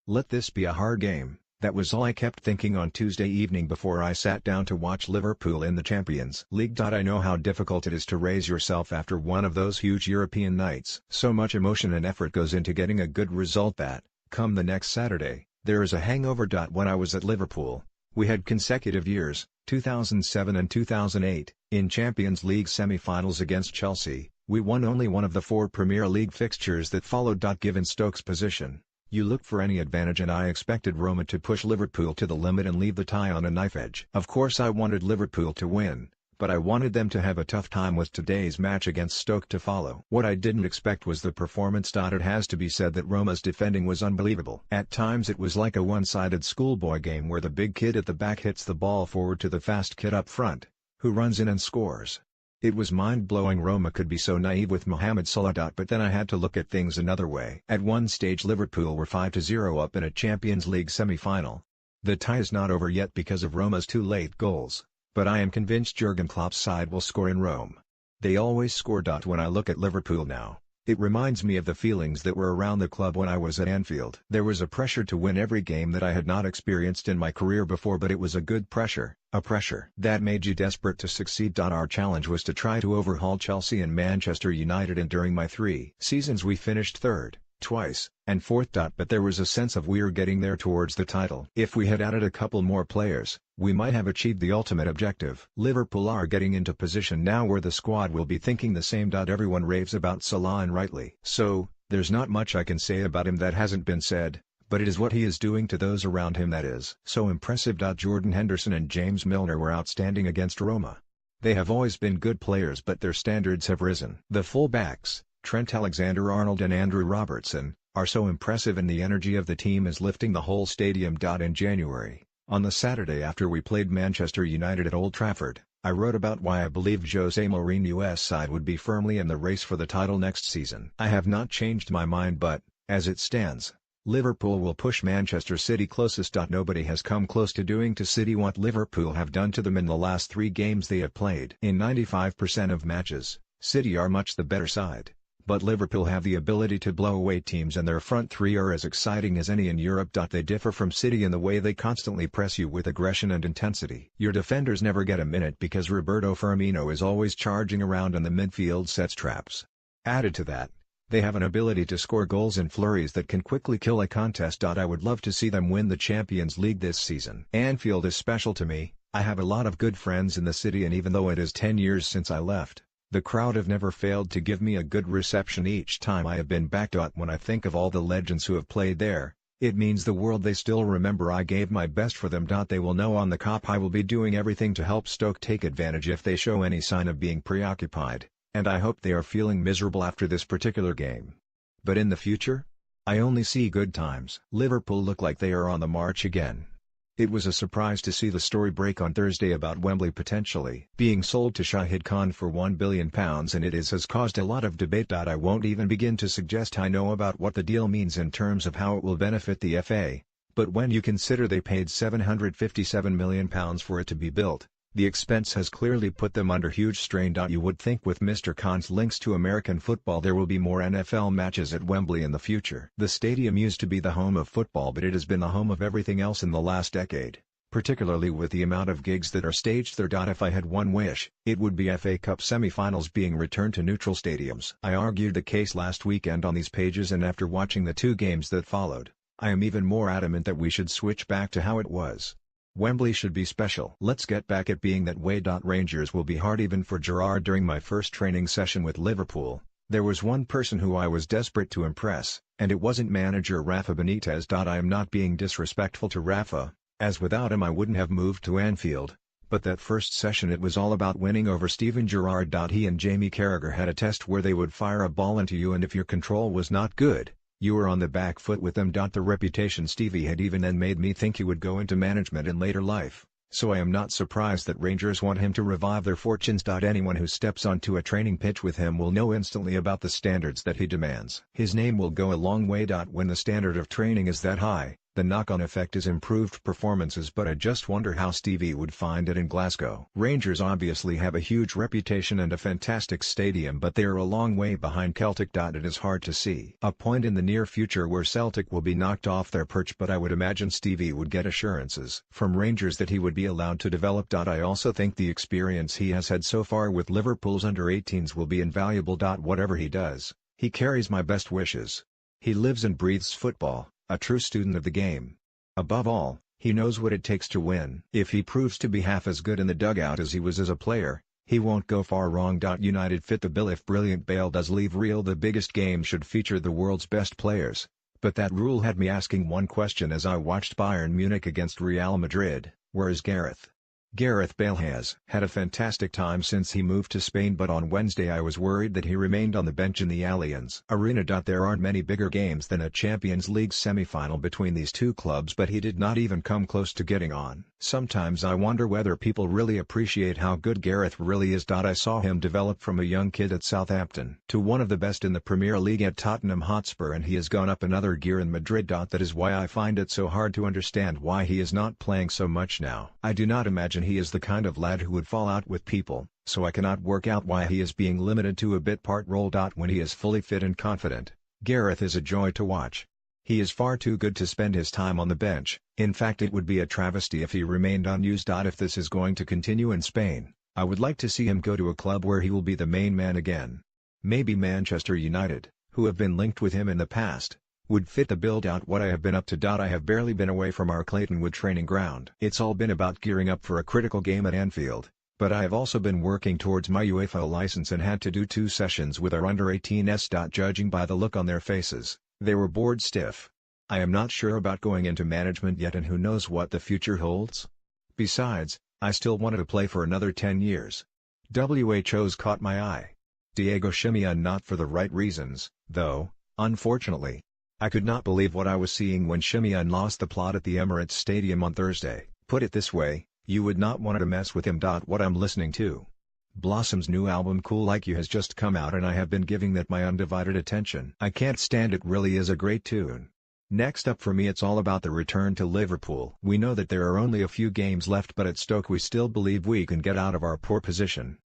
Let this be a hard game. That was all I kept thinking on Tuesday evening before I sat down to watch Liverpool in the Champions League. I know how difficult it is to raise yourself after one of those huge European nights. So much emotion and effort goes into getting a good result that, come the next Saturday, there is a hangover. When I was at Liverpool, we had consecutive years, 2007 and 2008, in Champions League semi-finals against Chelsea. We won only one of the 4 Premier League fixtures that followed. Given Stoke's position, you look for any advantage, and I expected Roma to push Liverpool to the limit and leave the tie on a knife edge. Of course I wanted Liverpool to win, but I wanted them to have a tough time with today's match against Stoke to follow. What I didn't expect was the performance. It has to be said that Roma's defending was unbelievable. At times it was like a one-sided schoolboy game where the big kid at the back hits the ball forward to the fast kid up front, who runs in and scores. It was mind-blowing Roma could be so naive with Mohamed Salah. But then I had to look at things another way. At one stage Liverpool were 5-0 up in a Champions League semi-final. The tie is not over yet because of Roma's 2 late goals, but I am convinced Jurgen Klopp's side will score in Rome. They always score. When I look at Liverpool now, it reminds me of the feelings that were around the club when I was at Anfield. There was a pressure to win every game that I had not experienced in my career before, but it was a good pressure, a pressure that made you desperate to succeed. Our challenge was to try to overhaul Chelsea and Manchester United, and during my 3 seasons we finished third, twice, and fourth. But there was a sense of we're getting there towards the title. If we had added a couple more players, we might have achieved the ultimate objective. Liverpool are getting into position now where the squad will be thinking the same. Everyone raves about Salah, and rightly so. There's not much I can say about him that hasn't been said, but it is what he is doing to those around him that is so impressive. Jordan Henderson and James Milner were outstanding against Roma. They have always been good players, but their standards have risen. The full-backs, Trent Alexander-Arnold and Andrew Robertson, are so impressive, and the energy of the team is lifting the whole stadium. In January, on the Saturday after we played Manchester United at Old Trafford, I wrote about why I believed Jose Mourinho's side would be firmly in the race for the title next season. I have not changed my mind, but, as it stands, Liverpool will push Manchester City closest. Nobody has come close to doing to City what Liverpool have done to them in the last 3 games they have played. In 95% of matches, City are much the better side, but Liverpool have the ability to blow away teams, and their front 3 are as exciting as any in Europe. They differ from City in the way they constantly press you with aggression and intensity. Your defenders never get a minute because Roberto Firmino is always charging around and the midfield sets traps. Added to that, they have an ability to score goals in flurries that can quickly kill a contest. I would love to see them win the Champions League this season. Anfield is special to me. I have a lot of good friends in the city, and even though it is 10 years since I left, the crowd have never failed to give me a good reception each time I have been back. When I think of all the legends who have played there, it means the world. They still remember I gave my best for them. They will know on the cop I will be doing everything to help Stoke take advantage if they show any sign of being preoccupied, and I hope they are feeling miserable after this particular game. But in the future, I only see good times. Liverpool look like they are on the march again. It was a surprise to see the story break on Thursday about Wembley potentially being sold to Shahid Khan for £1 billion, and it has caused a lot of debate. I won't even begin to suggest I know about what the deal means in terms of how it will benefit the FA, but when you consider they paid £757 million for it to be built, the expense has clearly put them under huge strain. You would think with Mr. Khan's links to American football there will be more NFL matches at Wembley in the future. The stadium used to be the home of football, but it has been the home of everything else in the last decade, particularly with the amount of gigs that are staged there. If I had one wish, it would be FA Cup semi-finals being returned to neutral stadiums. I argued the case last weekend on these pages, and after watching the 2 games that followed, I am even more adamant that we should switch back to how it was. Wembley should be special. Let's get back at being that way. Rangers will be hard even for Gerrard. During my first training session with Liverpool, there was one person who I was desperate to impress, and it wasn't manager Rafa Benitez. I am not being disrespectful to Rafa, as without him I wouldn't have moved to Anfield, but that first session it was all about winning over Steven Gerrard. He and Jamie Carragher had a test where they would fire a ball into you, and if your control was not good, you were on the back foot with them. The reputation Stevie had even then made me think he would go into management in later life, so I am not surprised that Rangers want him to revive their fortunes. Anyone who steps onto a training pitch with him will know instantly about the standards that he demands. His name will go a long way. When the standard of training is that high, The knock-on effect is improved performances, but I just wonder how Stevie would find it in Glasgow. Rangers obviously have a huge reputation and a fantastic stadium, but they are a long way behind Celtic. It is hard to see a point in the near future where Celtic will be knocked off their perch, but I would imagine Stevie would get assurances from Rangers that he would be allowed to develop. I also think the experience he has had so far with Liverpool's under-18s will be invaluable. Whatever he does, he carries my best wishes. He lives and breathes football, a true student of the game. Above all, he knows what it takes to win. If he proves to be half as good in the dugout as he was as a player, he won't go far wrong. United fit the bill if brilliant Bale does leave Real. The biggest game should feature the world's best players, but that rule had me asking one question as I watched Bayern Munich against Real Madrid: where is Gareth? Gareth Bale has had a fantastic time since he moved to Spain, but on Wednesday I was worried that he remained on the bench in the Allianz Arena. There aren't many bigger games than a Champions League semi-final between these two clubs, but he did not even come close to getting on. Sometimes I wonder whether people really appreciate how good Gareth really is. I saw him develop from a young kid at Southampton to one of the best in the Premier League at Tottenham Hotspur, and he has gone up another gear in Madrid. That is why I find it so hard to understand why he is not playing so much now. I do not imagine he is the kind of lad who would fall out with people, so I cannot work out why he is being limited to a bit part role. When he is fully fit and confident, Gareth is a joy to watch. He is far too good to spend his time on the bench. In fact, it would be a travesty if he remained unused. If this is going to continue in Spain, I would like to see him go to a club where he will be the main man again. Maybe Manchester United, who have been linked with him in the past, would fit the bill. What I have been up to. I have barely been away from our Clayton Wood training ground. It's all been about gearing up for a critical game at Anfield, but I have also been working towards my UEFA license and had to do 2 sessions with our under-18s. Judging by the look on their faces, they were bored stiff. I am not sure about going into management yet, and who knows what the future holds. Besides, I still wanted to play for another 10 years. WHO's caught my eye. Diego Simeone, not for the right reasons, though, unfortunately. I could not believe what I was seeing when Simeone lost the plot at the Emirates Stadium on Thursday. Put it this way, you would not want to mess with him. What I'm listening to. Blossom's new album Cool Like You has just come out, and I have been giving that my undivided attention. I can't stand it, really is a great tune. Next up for me, it's all about the return to Liverpool. We know that there are only a few games left, but at Stoke we still believe we can get out of our poor position.